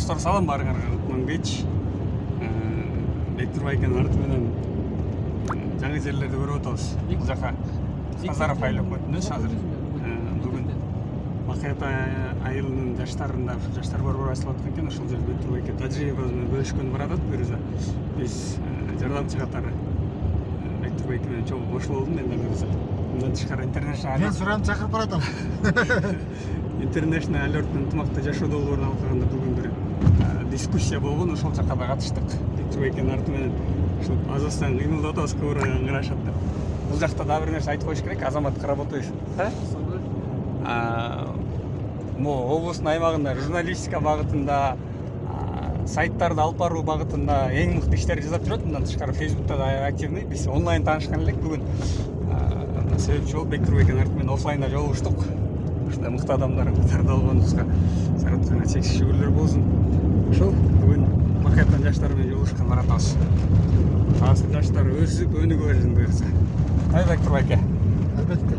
достор салам баарыңарга Кутманбетич Бектур байкенин арты менен жаңы жерлерди көрүп атабыз. Бул жака Тазаров айлап өтүнөбүз азыр. Бүгүн Макет айылынын жаштарында жаштар борбору ачылып аткан экен. Ошол жерде Бектур байке тажрыйба менен бөлүшкөнү баратат. Бирөөзө биз жардамчы катары Бектур байке менен чогуу кошулуп алдым. Мен бирөөзө мындан тышкары интернешнл Мен сурамды чакырып баратам. International Alert ынтымакта жашоо долбоорун алкаганда бүгүн бир дискуссия болгон, ошол жакка да катыштык. Бектур байкенин арты менен ушул Азастан кыймылдап атабыз, көбүрөөк ыңгырашат деп. Бул жакта дагы бир нерсе айтып коюш керек. Азамат Каработоев. Могу облустун аймагында журналистика багытында, сайттарды алып баруу багытында эң мыкты иштерди жасап жүрөт. Мындан тышкары Facebook'та да активный. Биз онлайн таанышкан элек. Бүгүн себепчи болуп Бектур байкенин арты менен оффлайнда жолугуштук. Ушундай мыкты адамдардын катарында болгонубузга Саратканга чексиз шүгүрлөр болсун. Ошол бүгүн Макеттин жаштары менен жолугушкан баратабыз. Азыр жаштар өсүп өнүгө берсин буюрса. Бектур байке. Албетте.